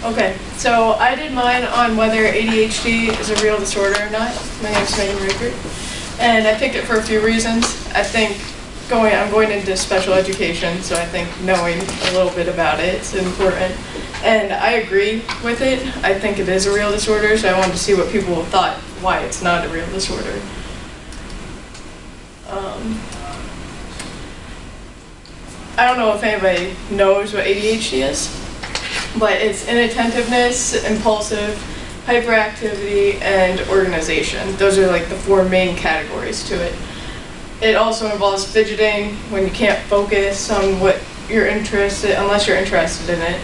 Okay, so I did mine on whether ADHD is a real disorder or not. My name's Megan Rickert, and I picked it for a few reasons. I think I'm going into special education, so I think knowing a little bit about it is important. And I agree with it. I think it is a real disorder, so I wanted to see what people thought why it's not a real disorder. I don't know if anybody knows what ADHD is, but it's inattentiveness, impulsive, hyperactivity, and organization. Those are like the four main categories to it. It also involves fidgeting when you can't focus on what you're interested, unless you're interested in it,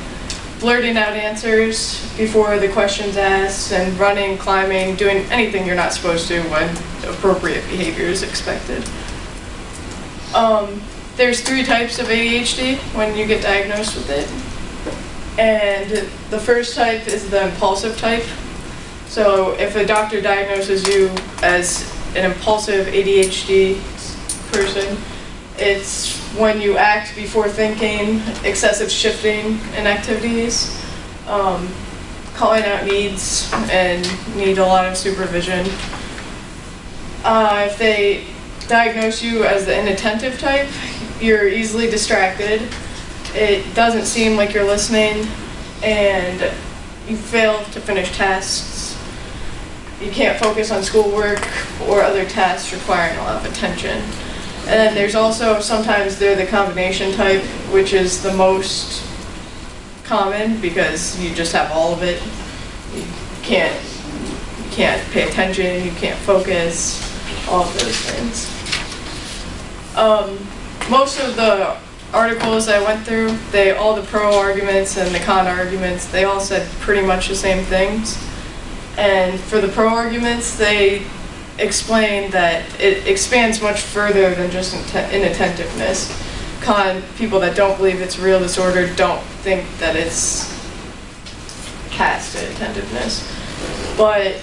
blurting out answers before the question's asked, and running, climbing, doing anything you're not supposed to when appropriate behavior is expected. There's 3 types of ADHD when you get diagnosed with it. And the first type is the impulsive type. So if a doctor diagnoses you as an impulsive ADHD person, it's when you act before thinking, excessive shifting in activities, calling out needs, and need a lot of supervision. If they diagnose you as the inattentive type, you're easily distracted. It doesn't seem like you're listening, and you fail to finish tasks. You can't focus on schoolwork or other tasks requiring a lot of attention. And then there's also, sometimes they're the combination type, which is the most common because you just have all of it. You can't pay attention, you can't focus, all of those things. Most of the articles I went through, all the pro arguments and the con arguments, they all said pretty much the same things. And for the pro arguments, they explain that it expands much further than just inattentiveness. People that don't believe it's a real disorder don't think that it's past inattentiveness. But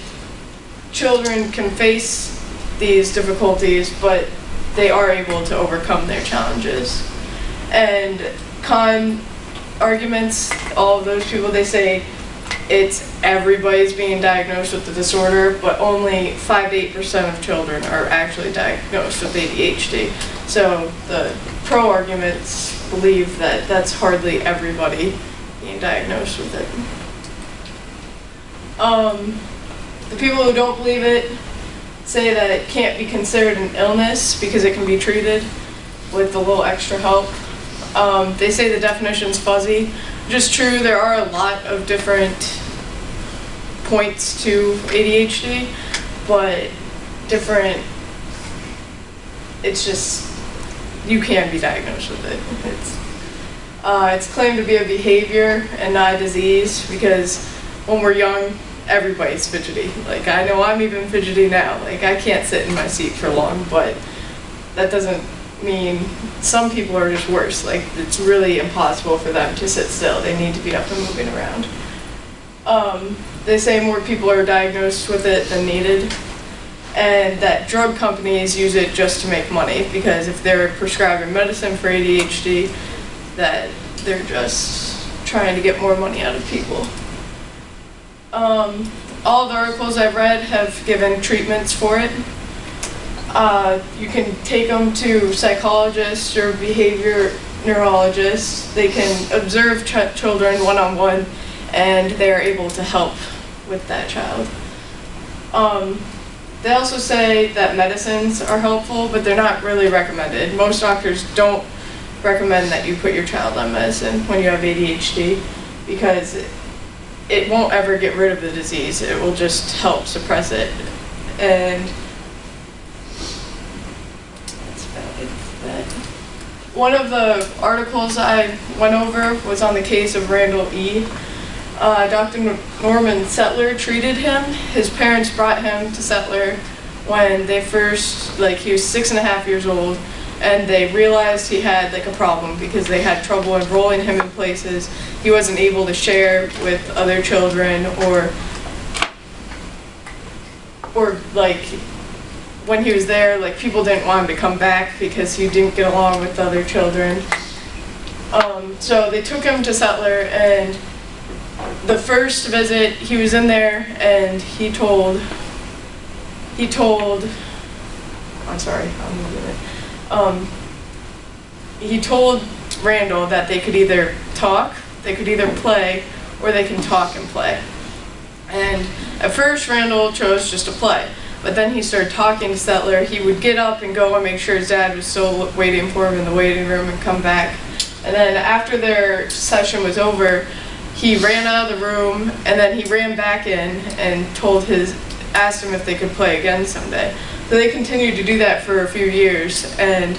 children can face these difficulties, but they are able to overcome their challenges. And con arguments, all of those people, they say everybody's being diagnosed with the disorder, but only 5 to 8% of children are actually diagnosed with ADHD. So the pro arguments believe that that's hardly everybody being diagnosed with it. The people who don't believe it say that it can't be considered an illness because it can be treated with a little extra help. They say the definition's fuzzy, which is true. There are a lot of different points to ADHD, but it's just, you can be diagnosed with it. It's claimed to be a behavior and not a disease because when we're young, everybody's fidgety. Like, I know I'm even fidgety now. Like, I can't sit in my seat for long, but that doesn't mean some people are just worse. Like, it's really impossible for them to sit still. They need to be up and moving around. They say more people are diagnosed with it than needed, and that drug companies use it just to make money, because if they're prescribing medicine for ADHD, that they're just trying to get more money out of people. All the articles I've read have given treatments for it. You can take them to psychologists or behavior neurologists. They can observe children one-on-one, and they're able to help with that child. They also say that medicines are helpful, but they're not really recommended. Most doctors don't recommend that you put your child on medicine when you have ADHD because it won't ever get rid of the disease. It will just help suppress it. And that's about it. One of the articles I went over was on the case of Randall E. Dr. Norman Settler treated him. His parents brought him to Settler when he was 6.5 years old, and they realized he had a problem because they had trouble enrolling him in places. He wasn't able to share with other children, or when he was there, people didn't want him to come back because he didn't get along with the other children. So they took him to Settler, and the first visit, he was in there and he told, I'm sorry, I'm moving it. He told Randall that they could either talk, they could either play, or they can talk and play. And at first Randall chose just to play, but then he started talking to Settler. He would get up and go and make sure his dad was still waiting for him in the waiting room and come back. And then after their session was over, he ran out of the room and then he ran back in and asked him if they could play again someday. So they continued to do that for a few years, and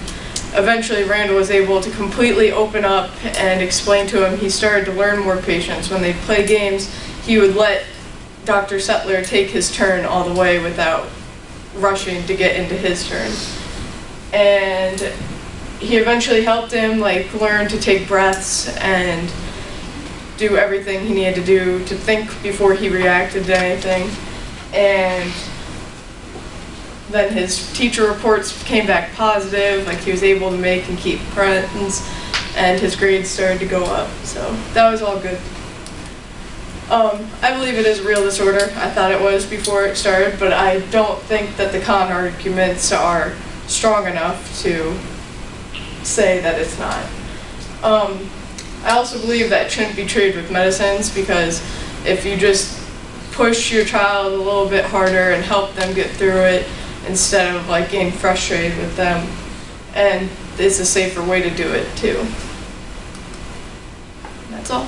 eventually Randall was able to completely open up and explain to him. He started to learn more patience. When they'd play games, he would let Dr. Settler take his turn all the way without rushing to get into his turn. And he eventually helped him learn to take breaths and do everything he needed to do to think before he reacted to anything. And then his teacher reports came back positive, he was able to make and keep friends, and his grades started to go up. So that was all good. I believe it is a real disorder. I thought it was before it started, but I don't think that the con arguments are strong enough to say that it's not. I also believe that it shouldn't be treated with medicines, because if you just push your child a little bit harder and help them get through it instead of getting frustrated with them, and it's a safer way to do it too. That's all.